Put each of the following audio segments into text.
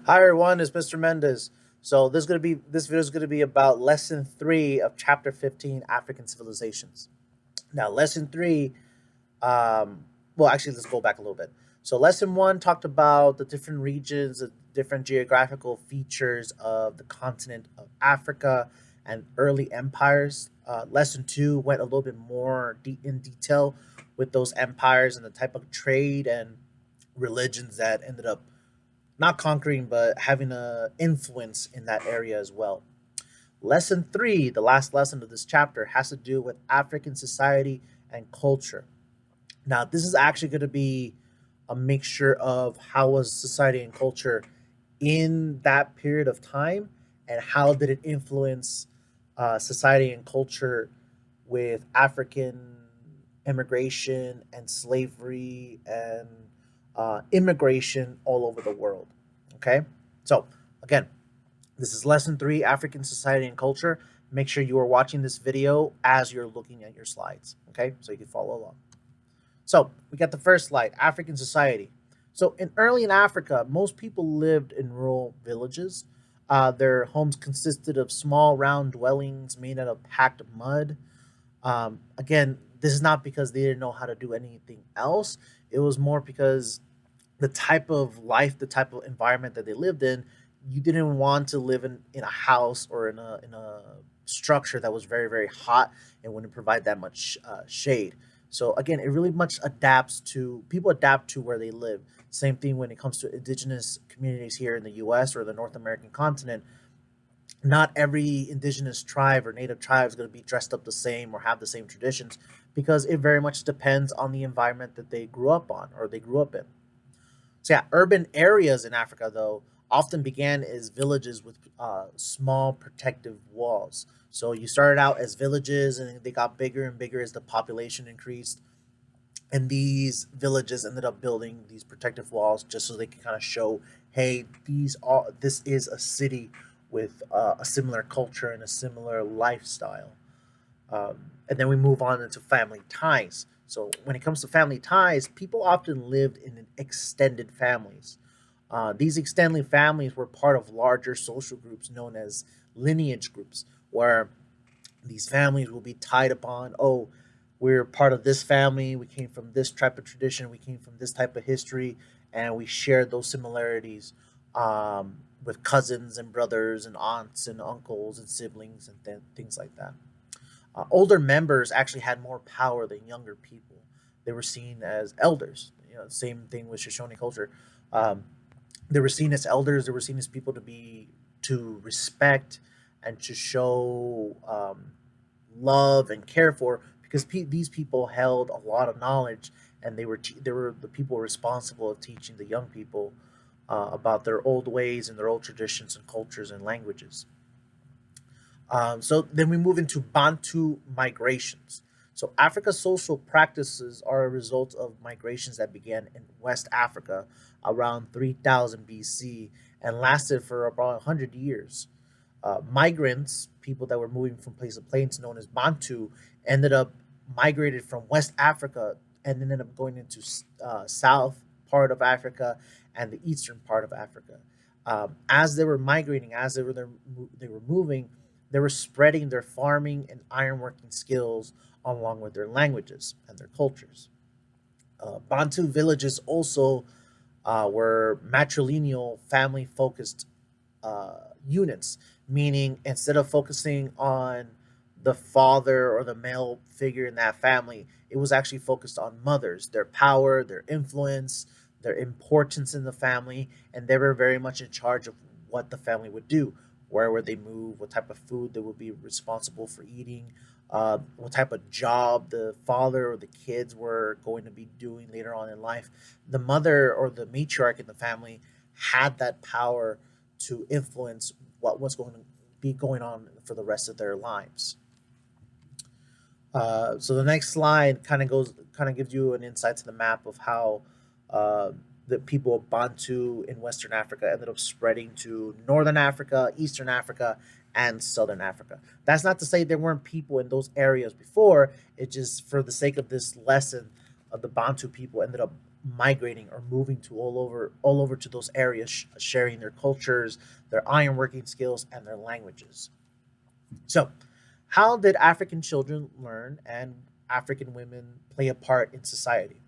Hi everyone, it's Mr. Mendez. So this video is gonna be about lesson 3 of chapter 15, African civilizations. Now, lesson 3, well, actually, let's go back a little bit. So lesson 1 talked about the different regions, the different geographical features of the continent of Africa and early empires. Lesson 2 went a little bit more in detail with those empires and the type of trade and religions that ended up not conquering, but having a influence in that area as well. Lesson 3, the last lesson of this chapter, has to do with African society and culture. Now, this is actually going to be a mixture of how was society and culture in that period of time, and how did it influence society and culture with African immigration and slavery and immigration all over the world. Okay, so again, this is lesson 3, African society and culture. Make sure you are watching this video as you're looking at your slides, okay, so you can follow along. So we got the first slide, African society. So in Africa, most people lived in rural villages. Their homes consisted of small round dwellings made out of packed mud. Again, this is not because they didn't know how to do anything else. It was more because the type of life, the type of environment that they lived in, you didn't want to live in a house or in a structure that was very very hot and wouldn't provide that much shade. So again, it really much adapts to people adapt to where they live. Same thing when it comes to indigenous communities here in the U.S. or the North American continent. Not every indigenous tribe or native tribe is going to be dressed up the same or have the same traditions, because it very much depends on the environment that they grew up on or they grew up in. So yeah, urban areas in Africa though often began as villages with small protective walls. So you started out as villages, and they got bigger and bigger as the population increased. And these villages ended up building these protective walls just so they can kind of show, hey, this is a city with a similar culture and a similar lifestyle. And then we move on into family ties. So when it comes to family ties, people often lived in extended families. These extended families were part of larger social groups known as lineage groups, where these families will be tied upon, oh, we're part of this family, we came from this type of tradition, we came from this type of history, and we share those similarities with cousins and brothers and aunts and uncles and siblings and things like that. Older members actually had more power than younger people. They were seen as elders. Same thing with Shoshone culture. Um, they were seen as elders. They were seen as people to respect and to show love and care for, because these people held a lot of knowledge, and they were the people responsible of teaching the young people about their old ways and their old traditions and cultures and languages. So then we move into Bantu migrations. So Africa's social practices are a result of migrations that began in West Africa around 3000 BC and lasted for about 100 years. Migrants, people that were moving from place to place, known as Bantu, ended up migrated from West Africa and ended up going into South part of Africa and the eastern part of Africa. As they were migrating, as they were moving, they were spreading their farming and ironworking skills along with their languages and their cultures. Bantu villages also were matrilineal, family focused units, meaning instead of focusing on the father or the male figure in that family, it was actually focused on mothers, their power, their influence, their importance in the family, and they were very much in charge of what the family would do, where would they move, what type of food they would be responsible for eating, what type of job the father or the kids were going to be doing later on in life. The mother or the matriarch in the family had that power to influence what was going to be going on for the rest of their lives. So the next slide kind of gives you an insight to the map of how uh, the people of Bantu in Western Africa ended up spreading to Northern Africa, Eastern Africa, and Southern Africa. That's not to say there weren't people in those areas before. It just, for the sake of this lesson, of the Bantu people ended up migrating or moving to all over to those areas, sharing their cultures, their ironworking skills, and their languages. So, how did African children learn and African women play a part in society?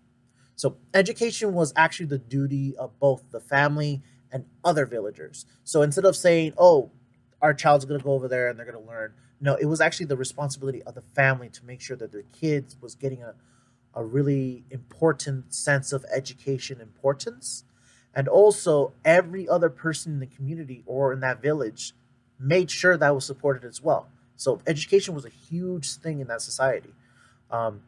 So, education was actually the duty of both the family and other villagers. So, instead of saying, oh, our child's going to go over there and they're going to learn, no, it was actually the responsibility of the family to make sure that their kids was getting a really important sense of education importance. And also, every other person in the community or in that village made sure that was supported as well. So, education was a huge thing in that society. Um,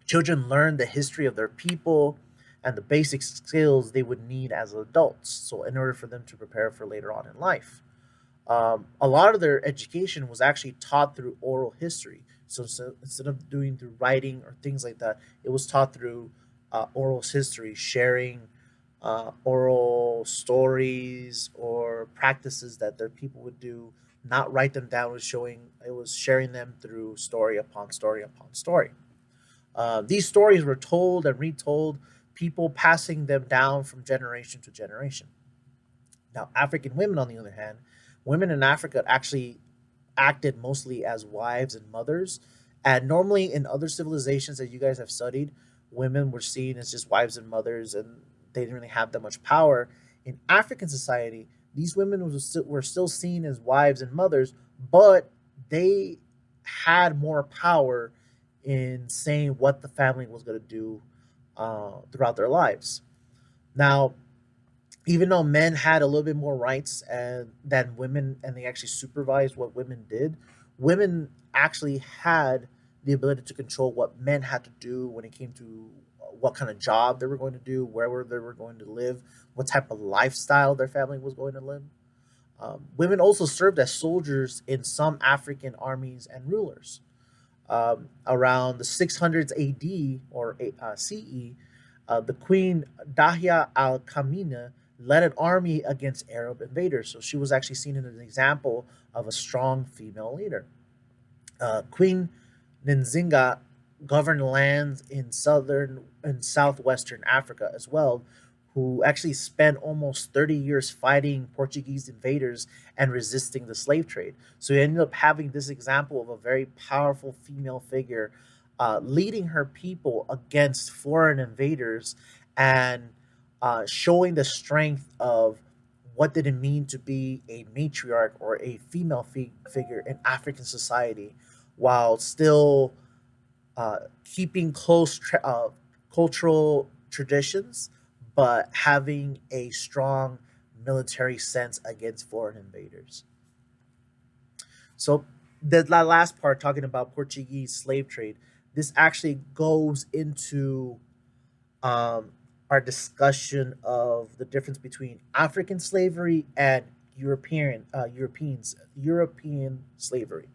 Children learn the history of their people and the basic skills they would need as adults. So, in order for them to prepare for later on in life, a lot of their education was actually taught through oral history. So instead of doing through writing or things like that, it was taught through oral history, sharing oral stories or practices that their people would do. Not write them down, was showing it was sharing them through story upon story upon story. These stories were told and retold, people passing them down from generation to generation. Now, African women, on the other hand, women in Africa actually acted mostly as wives and mothers. And normally in other civilizations that you guys have studied, women were seen as just wives and mothers and they didn't really have that much power. In African society, these women were still seen as wives and mothers, but they had more power in saying what the family was going to do throughout their lives. Now, even though men had a little bit more rights than women and they actually supervised what women did, women actually had the ability to control what men had to do when it came to what kind of job they were going to do, they were going to live, what type of lifestyle their family was going to live. Women also served as soldiers in some African armies and rulers. Around the 600s AD or CE, the Queen Dahlia al Kamina led an army against Arab invaders. So she was actually seen as an example of a strong female leader. Queen Nzinga governed lands in southern and southwestern Africa as well, who actually spent almost 30 years fighting Portuguese invaders and resisting the slave trade. So you ended up having this example of a very powerful female figure leading her people against foreign invaders and showing the strength of what did it mean to be a matriarch or a female figure in African society while still keeping close cultural traditions, but having a strong military sense against foreign invaders. So the last part, talking about Portuguese slave trade, this actually goes into um, our discussion of the difference between African slavery and European slavery.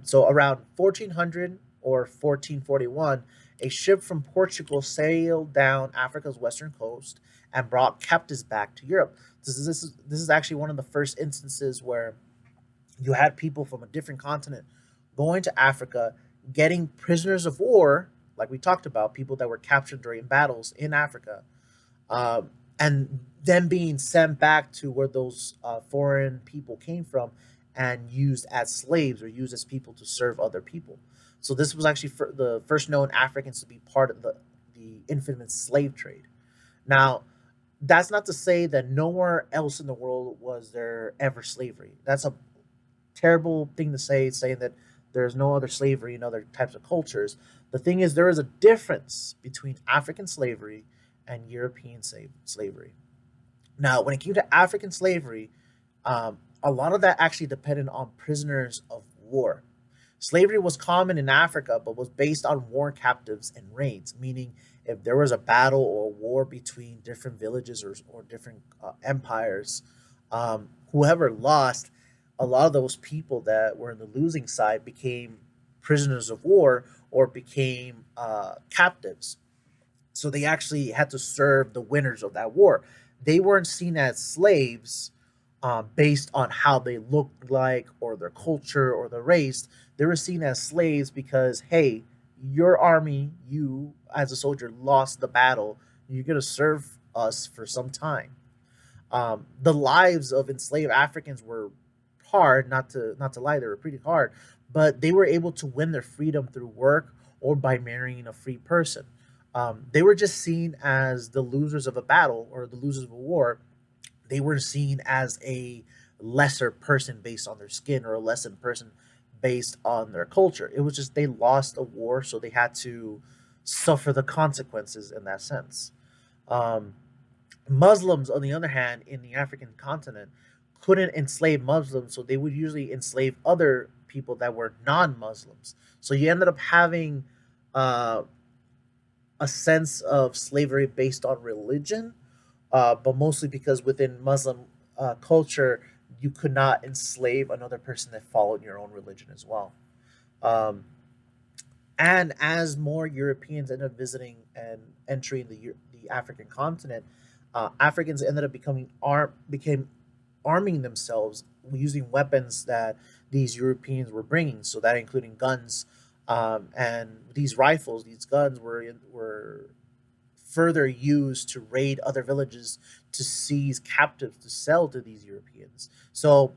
So around 1400 or 1441, a ship from Portugal sailed down Africa's western coast and brought captives back to Europe. This is actually one of the first instances where you had people from a different continent going to Africa, getting prisoners of war, like we talked about, people that were captured during battles in Africa, and them being sent back to where those foreign people came from and used as slaves or used as people to serve other people. So this was actually the first known Africans to be part of the infamous slave trade. Now, that's not to say that nowhere else in the world was there ever slavery. That's a terrible thing to say, saying that there's no other slavery in other types of cultures. The thing is, there is a difference between African slavery and European slavery. Now, when it came to African slavery, a lot of that actually depended on prisoners of war. Slavery was common in Africa, but was based on war captives and raids, meaning if there was a battle or a war between different villages or different empires, whoever lost, a lot of those people that were in the losing side became prisoners of war or became captives. So they actually had to serve the winners of that war. They weren't seen as slaves based on how they looked like or their culture or their race. They were seen as slaves because, hey, your army, you as a soldier, lost the battle. You're gonna serve us for some time. The lives of enslaved Africans were hard. Not to lie, they were pretty hard, but they were able to win their freedom through work or by marrying a free person. They were just seen as the losers of a battle or the losers of a war. They were seen as a lesser person based on their skin or a lesser person based on their culture. It was just they lost a war, so they had to suffer the consequences in that sense. Um, Muslims, on the other hand, in the African continent, couldn't enslave Muslims, so they would usually enslave other people that were non-Muslims. So you ended up having uh, a sense of slavery based on religion, but mostly because within Muslim culture, you could not enslave another person that followed your own religion as well. Um, and as more Europeans ended up visiting and entering the African continent, Africans ended up became arming themselves using weapons that these Europeans were bringing. So that including guns, and these rifles, these guns were further used to raid other villages to seize captives to sell to these Europeans. So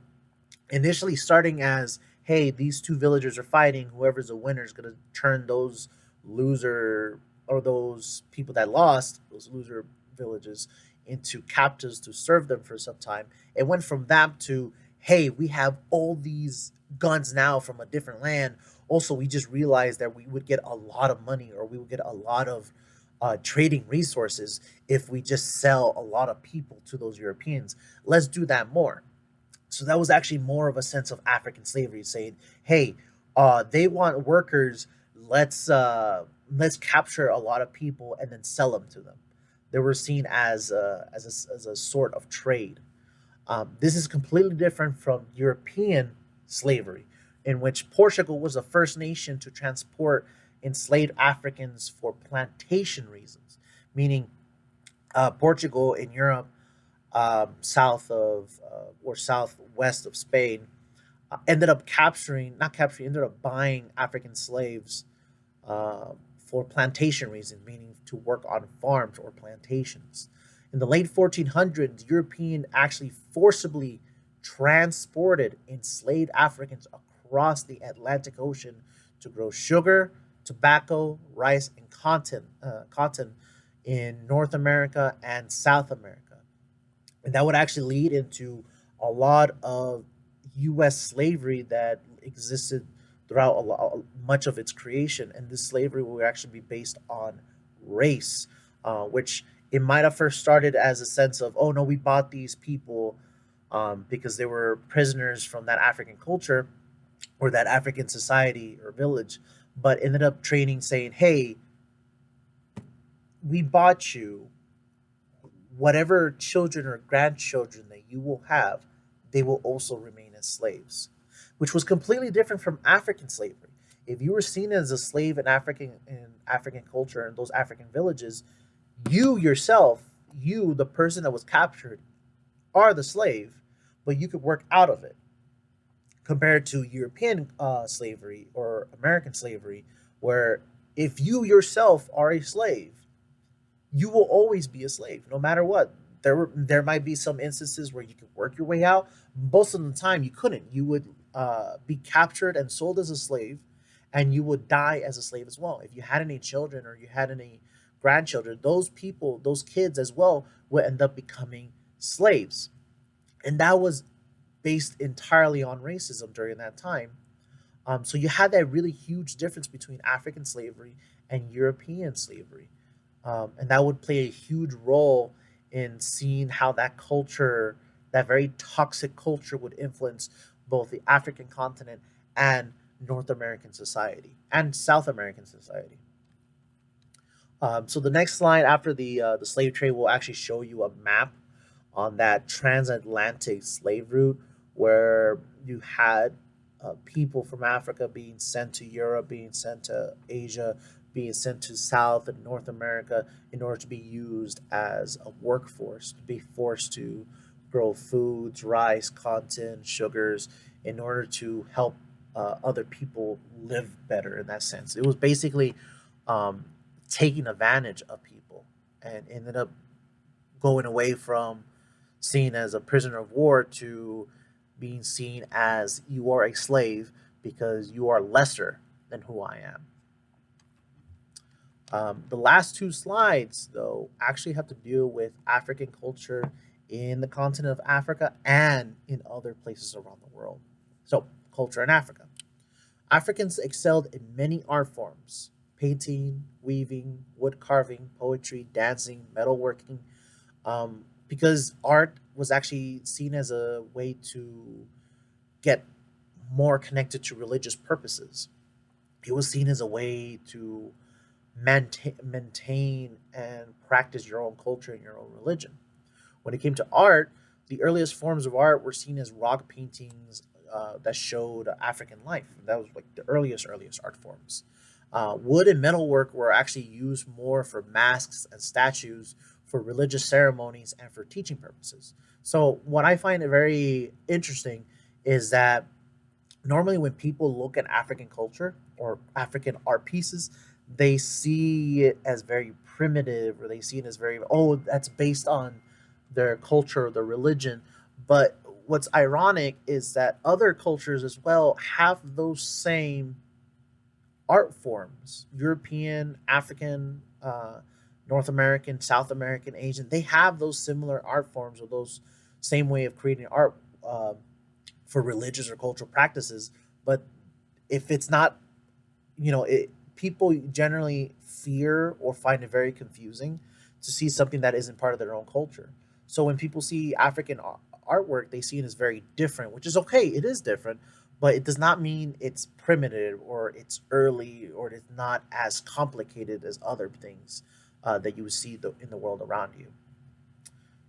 initially starting as, hey, these two villagers are fighting, whoever's the winner is going to turn those loser or those people that lost those loser villages into captives to serve them for some time. It went from that to, hey, we have all these guns now from a different land. Also, we just realized that we would get a lot of money or we would get a lot of trading resources if we just sell a lot of people to those Europeans. Let's do that more. So that was actually more of a sense of African slavery, saying, "Hey, they want workers. Let's capture a lot of people and then sell them to them." They were seen as a sort of trade. This is completely different from European slavery, in which Portugal was the first nation to transport enslaved Africans for plantation reasons, meaning Portugal in Europe, south of or southwest of Spain, ended up not capturing, ended up buying African slaves for plantation reasons, meaning to work on farms or plantations. In the late 1400s, European actually forcibly transported enslaved Africans across the Atlantic Ocean to grow sugar, tobacco, rice, and cotton in North America and South America. And that would actually lead into a lot of U.S. slavery that existed throughout much of its creation. And this slavery will actually be based on race, which it might have first started as a sense of, oh no, we bought these people because they were prisoners from that African culture or that African society or village, but ended up training saying, hey, we bought you, whatever children or grandchildren that you will have, they will also remain as slaves, which was completely different from African slavery. If you were seen as a slave in African culture in those African villages, you yourself, you the person that was captured, are the slave, but you could work out of it. Compared to European slavery or American slavery, where if you yourself are a slave, you will always be a slave, no matter what. There might be some instances where you could work your way out. Most of the time, you couldn't. You would be captured and sold as a slave, and you would die as a slave as well. If you had any children or you had any grandchildren, those people, those kids as well, would end up becoming slaves, and that was based entirely on racism during that time. So you had that really huge difference between African slavery and European slavery, and that would play a huge role in seeing how that culture, that very toxic culture, would influence both the African continent and North American society and South American society. So the next slide after the slave trade will actually show you a map on that transatlantic slave route where you had people from Africa being sent to Europe, being sent to Asia, being sent to South and North America in order to be used as a workforce, to be forced to grow foods, rice, cotton, sugars, in order to help other people live better in that sense. It was basically um, taking advantage of people. and ended up going away from seen as a prisoner of war to being seen as you are a slave because you are lesser than who I am. The last two slides, though, actually have to deal with African culture in the continent of Africa and in other places around the world. So, culture in Africa. Africans excelled in many art forms: painting, weaving, wood carving, poetry, dancing, metalworking, because art was actually seen as a way to get more connected to religious purposes. It was seen as a way to maintain and practice your own culture and your own religion. When it came to art, the earliest forms of art were seen as rock paintings that showed African life. That was like the earliest art forms. Wood and metalwork were actually used more for masks and statues, for religious ceremonies, and for teaching purposes. So, what I find very interesting is that normally when people look at African culture or African art pieces, they see it as very primitive, or they see it as very, oh, that's based on their culture or their religion. But what's ironic is that other cultures as well have those same art forms: European, African, North American, South American, Asian. They have those similar art forms or those same way of creating art for religious or cultural practices. But if it's not, people generally fear or find it very confusing to see something that isn't part of their own culture. So when people see African artwork, they see it as very different, which is okay. It is different, but it does not mean it's primitive or it's early or it's not as complicated as other things that you would see in the world around you.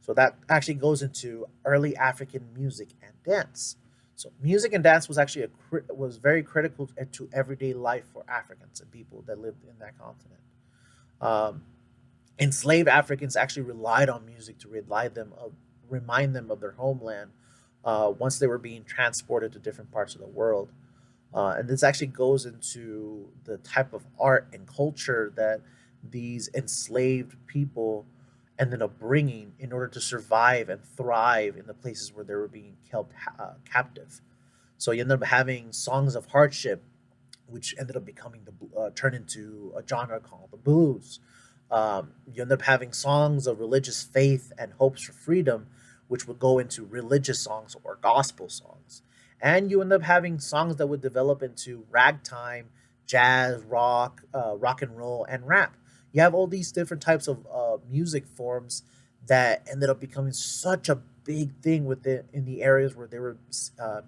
So that actually goes into early African music and dance. So music and dance was actually was very critical to everyday life for Africans and people that lived in that continent. Um, Enslaved Africans actually relied on music to remind them of their homeland once they were being transported to different parts of the world. And this actually goes into the type of art and culture that these enslaved people ended up bringing in order to survive and thrive in the places where they were being held captive. So you end up having songs of hardship, which ended up becoming turned into a genre called the blues. You end up having songs of religious faith and hopes for freedom, which would go into religious songs or gospel songs. And you end up having songs that would develop into ragtime, jazz, rock and roll, and rap. You have all these different types of music forms that ended up becoming such a big thing within in the areas where they were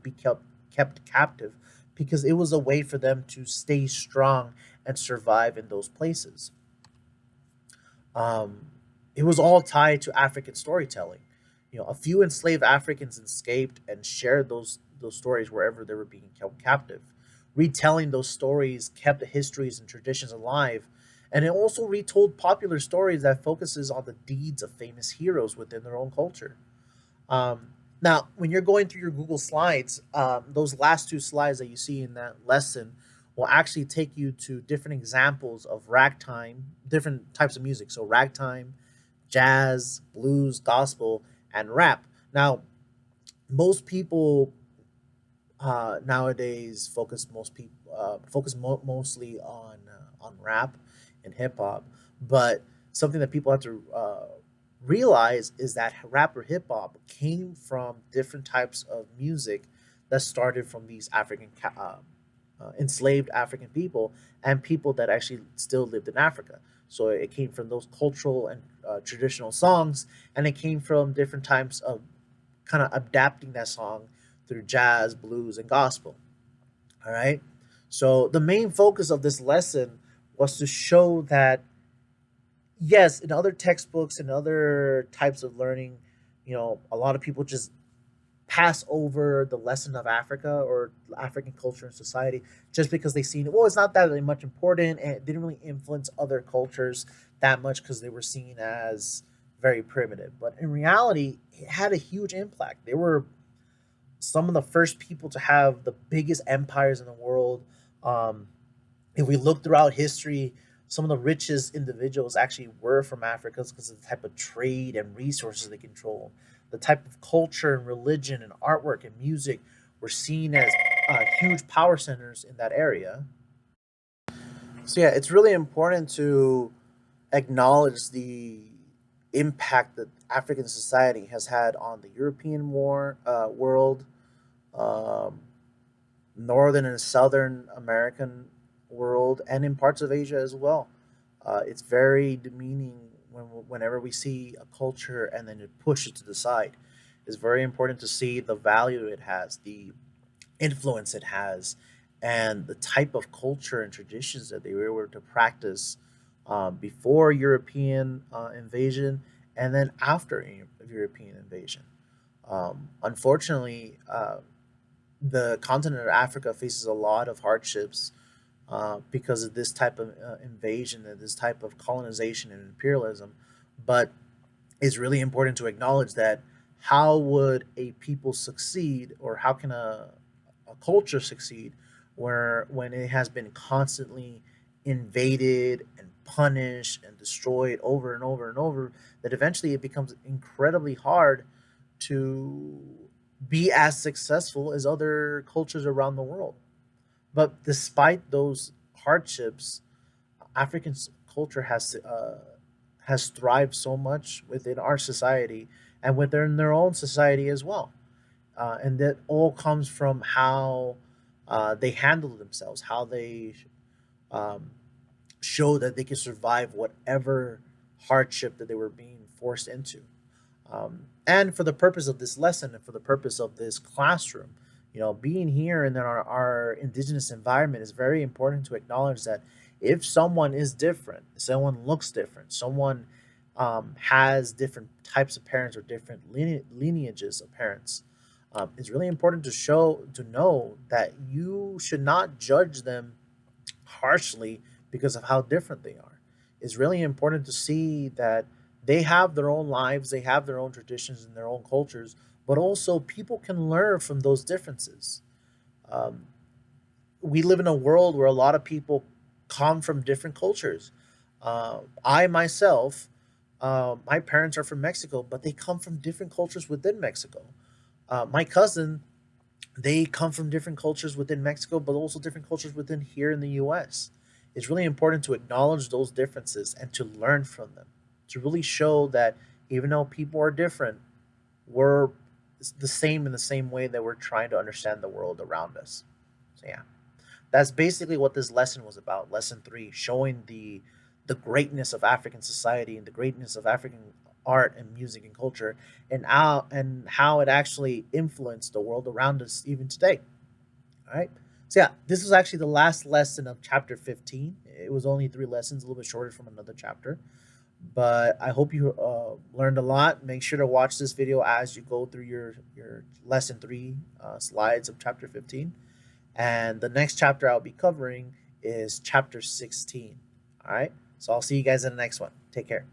be kept captive, because it was a way for them to stay strong and survive in those places. Um, it was all tied to African storytelling. A few enslaved Africans escaped and shared those stories wherever they were being held captive. Retelling those stories kept the histories and traditions alive, and it also retold popular stories that focuses on the deeds of famous heroes within their own culture. Now, when you're going through your Google Slides, those last two slides that you see in that lesson will actually take you to different examples of ragtime, different types of music. So, ragtime, jazz, blues, gospel, and rap. Now, most people nowadays focus mostly on rap and hip hop, but something that people have to realize is that rap or hip hop came from different types of music that started from these enslaved African people and people that actually still lived in Africa. So it came from those cultural and traditional songs, and it came from different types of kind of adapting that song through jazz, blues, and gospel. All right. So the main focus of this lesson was to show that yes, in other textbooks and other types of learning, a lot of people just pass over the lesson of Africa or African culture and society just because they seen it. Well, it's not that really much important, and it didn't really influence other cultures that much because they were seen as very primitive. But in reality, it had a huge impact. They were some of the first people to have the biggest empires in the world. If we look throughout history, some of the richest individuals actually were from Africa because of the type of trade and resources they control. The type of culture and religion and artwork and music were seen as huge power centers in that area. So yeah, it's really important to acknowledge the impact that African society has had on the European world, um, Northern and Southern American world, and in parts of Asia as well. It's very demeaning whenever we see a culture and then it push it to the side. It's very important to see the value it has, the influence it has, and the type of culture and traditions that they were able to practice before European invasion and then after European invasion. Unfortunately, the continent of Africa faces a lot of hardships because of this type of invasion and this type of colonization and imperialism. But it's really important to acknowledge that how would a people succeed, or how can a culture succeed, where when it has been constantly invaded and punished and destroyed over and over and over, that eventually it becomes incredibly hard to be as successful as other cultures around the world. But despite those hardships, African culture has thrived so much within our society and within their own society as well, and that all comes from how they handle themselves, how they um, show that they can survive whatever hardship that they were being forced into. And for the purpose of this lesson and for the purpose of this classroom, being here in our indigenous environment is very important to acknowledge that if someone is different, someone looks different, someone has different types of parents or different lineages of parents, it's really important to know that you should not judge them harshly because of how different they are. It's really important to see that they have their own lives, they have their own traditions and their own cultures, but also people can learn from those differences. Um, we live in a world where a lot of people come from different cultures. I myself, my parents are from Mexico, but they come from different cultures within Mexico. My cousin, they come from different cultures within Mexico, but also different cultures within here in the US. It's really important to acknowledge those differences and to learn from them, to really show that even though people are different, we're the same in the same way that we're trying to understand the world around us. So yeah, that's basically what this lesson was about. Lesson three, showing the greatness of African society and the greatness of African art and music and culture, and how it actually influenced the world around us even today. All right. So yeah, this was actually the last lesson of chapter 15. It was only three lessons, a little bit shorter from another chapter. But I hope you learned a lot. Make sure to watch this video as you go through your lesson three slides of chapter 15. And the next chapter I'll be covering is chapter 16. All right. So I'll see you guys in the next one. Take care.